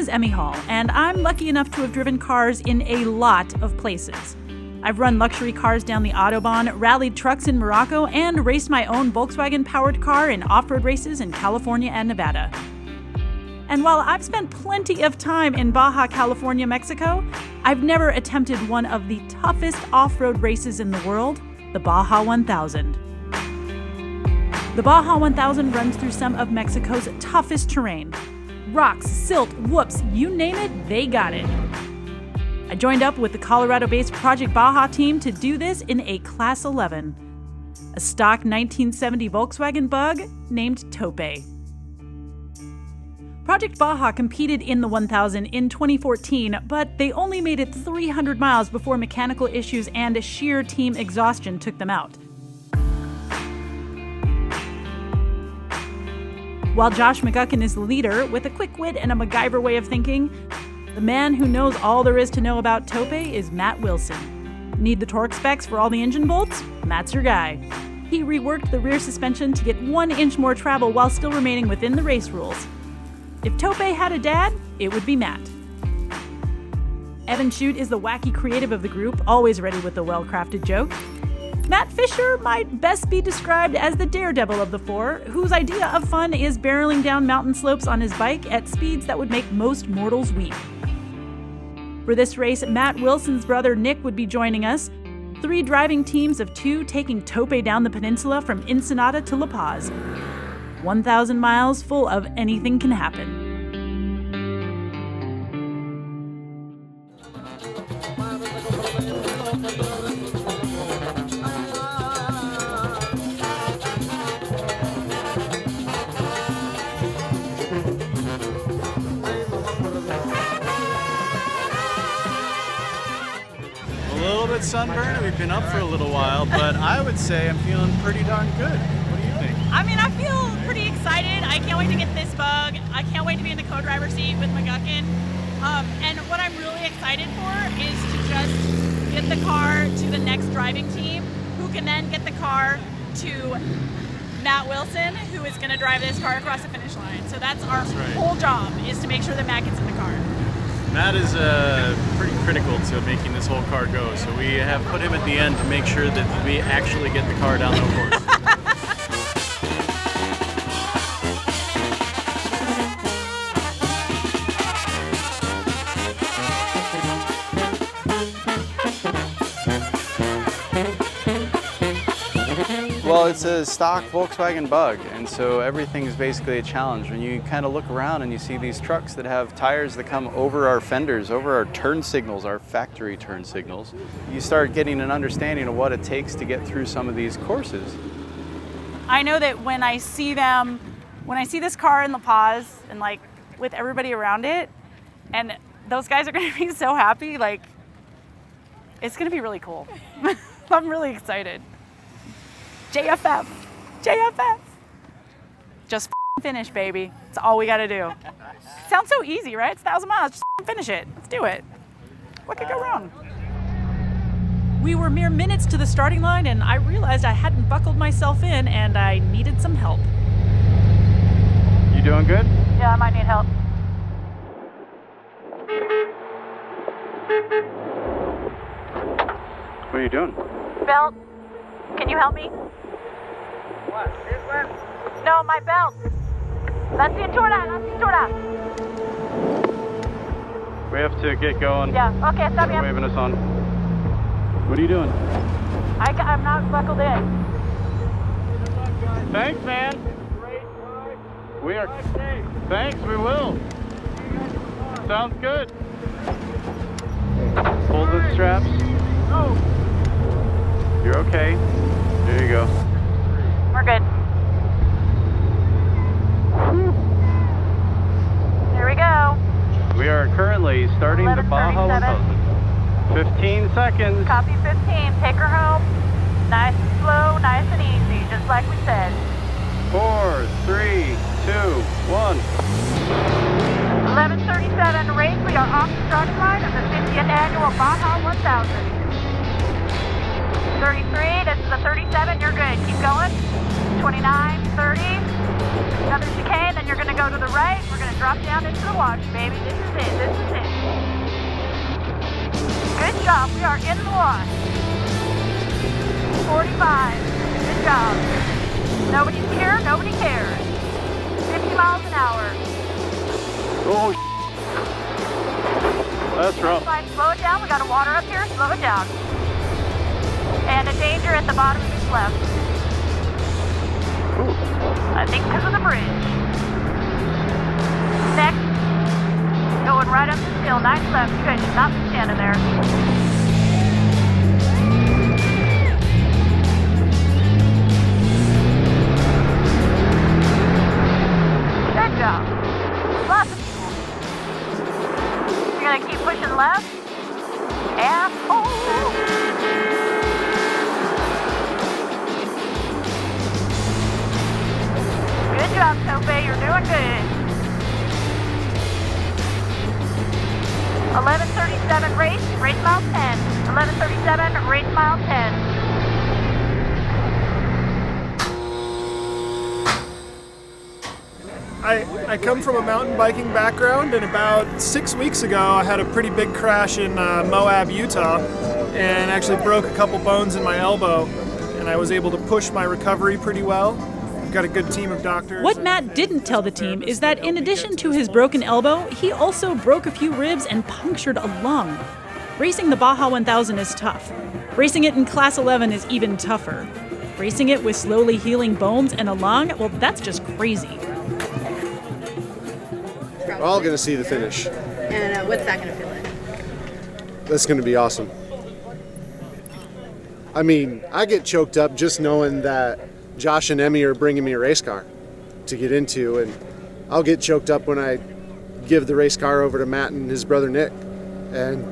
is Emmy Hall, and I'm lucky enough to have driven cars in a lot of places. I've run luxury cars down the Autobahn, rallied trucks in Morocco, and raced my own Volkswagen-powered car in off-road races in California and Nevada. And while I've spent plenty of time in Baja, California, Mexico, I've never attempted one of the toughest off-road races in the world, the Baja 1000. The Baja 1000 runs through some of Mexico's toughest terrain. Rocks, silt, whoops, you name it, they got it. I joined up with the Colorado-based Project Baja team to do this in a Class 11, a stock 1970 Volkswagen Bug named Tope. Project Baja competed in the 1000 in 2014, but they only made it 300 miles before mechanical issues and sheer team exhaustion took them out. While Josh McGuckin is the leader, with a quick wit and a MacGyver way of thinking, the man who knows all there is to know about Tope is Matt Wilson. Need the torque specs for all the engine bolts? Matt's your guy. He reworked the rear suspension to get 1 inch more travel while still remaining within the race rules. If Tope had a dad, it would be Matt. Evan CHUTE is the wacky creative of the group, always ready with the well-crafted joke. Matt Fisher might best be described as the daredevil of the four, whose idea of fun is barreling down mountain slopes on his bike at speeds that would make most mortals weep. For this race, Matt Wilson's brother Nick would be joining us, 3 driving teams of 2 taking Tope down the peninsula from Ensenada to La Paz. 1,000 miles full of anything can happen. Sunburn. We've been up for a little while, but I would say I'm feeling pretty darn good. What do you think? I mean, I feel pretty excited. I can't wait to get this bug. I can't wait to be in the co-driver seat with McGuckin. And what I'm really excited for is to just get the car to the next driving team, who can then get the car to Matt Wilson, who is going to drive this car across the finish line. So that's our whole job, is to make sure that Matt gets in the car. Matt is pretty critical to making this whole car go, so we have put him at the end to make sure that we actually get the car down the course. Well, it's a stock Volkswagen Bug, and so everything is basically a challenge. When you kind of look around and you see these trucks that have tires that come over our fenders, over our turn signals, our factory turn signals, you start getting an understanding of what it takes to get through some of these courses. I know that when I see this car in La Paz and like with everybody around it, and those guys are going to be so happy, like it's going to be really cool. I'm really excited. JFF. Just finish, baby. That's all we got to do. Sounds so easy, right? It's 1,000 miles. Just finish it. Let's do it. What could go wrong? We were mere minutes to the starting line, and I realized I hadn't buckled myself in, and I needed some help. You doing good? Yeah, I might need help. What are you doing? Belt, can you help me? What? This one? No, my belt. La cintura. We have to get going. Yeah, okay, está bien. Waving us on. What are you doing? I'm not buckled in. Thanks, man. We are. Thanks, we will. Sounds good. Pull the straps. You're okay. There you go. We're good. Here we go. We are currently starting the Baja 1000. 15 seconds. Copy 15. Take her home. Nice and slow, nice and easy, just like we said. 4, 3, 2, 1. 11:37 race. We are off the starting line of the 50th annual Baja 1000. 33. This is a 37. You're good. Keep going. 29, 30. Another chicane. Then you're going to go to the right. We're going to drop down into the wash, baby. This is it. This is it. Good job. We are in the wash. 45. Good job. Nobody's here. Nobody cares. 50 miles an hour. Oh, that's rough. Fine, slow it down. We got a water up here. Slow it down. And a danger at the bottom of this left. I think because of the bridge. Next. Going right up this hill. Nice left. You guys should not be standing there. Good job. Lots of people. You're going to keep pushing left. And hold. Good job, Sophie. You're doing good. 11:37 race mile 10. 11:37 race mile 10. I come from a mountain biking background, and about 6 weeks ago I had a pretty big crash in Moab, Utah, and actually broke a couple bones in my elbow, and I was able to push my recovery pretty well. We've got a good team of doctors. What Matt didn't tell the team is that in addition to his broken elbow, he also broke a few ribs and punctured a lung. Racing the Baja 1000 is tough. Racing it in Class 11 is even tougher. Racing it with slowly healing bones and a lung, well, that's just crazy. We're all going to see the finish. And what's that going to feel like? That's going to be awesome. I mean, I get choked up just knowing that Josh and Emmy are bringing me a race car to get into, and I'll get choked up when I give the race car over to Matt and his brother Nick. And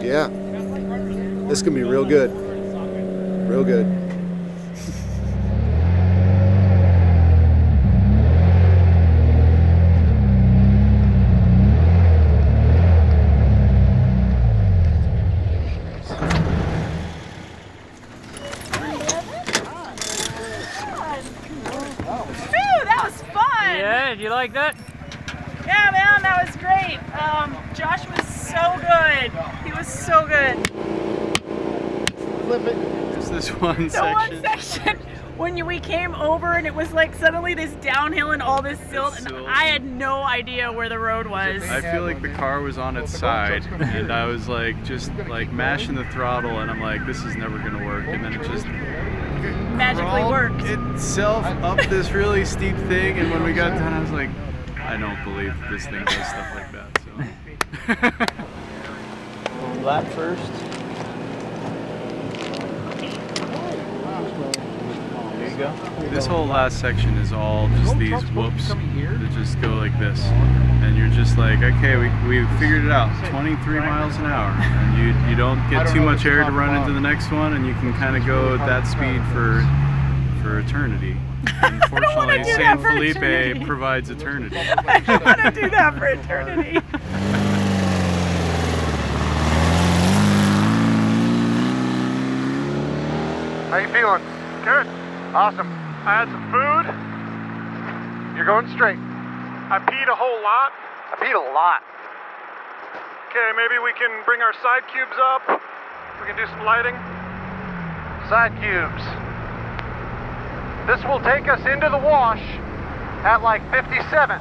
yeah, it's going to be real good. Real good. Did you like that? Yeah, man, that was great. Josh was so good. He was so good. Flip it. Just this one The one section when we came over and it was like suddenly this downhill and all this silt, and I had no idea where the road was. I feel like the car was on its side, and I was like, just like mashing the throttle, and I'm like, this is never gonna work, and then it just Magically worked. itself up this really steep thing, and when we got done, I was like, I don't believe this thing does stuff like that. So lap first. There you go. This whole last section is all just these whoops that just go like this, and you're just like, okay, we figured it out. 23 miles an hour, and you don't get too much air to run into the next one, and you can kind of go at that speed for eternity. Unfortunately, San Felipe provides eternity. I don't want to do that for eternity. How you feeling? Good. Awesome. I had some food. You're going straight. I peed a whole lot. I peed a lot. Okay, maybe we can bring our side cubes up. We can do some lighting. Side cubes. This will take us into the wash at like 57.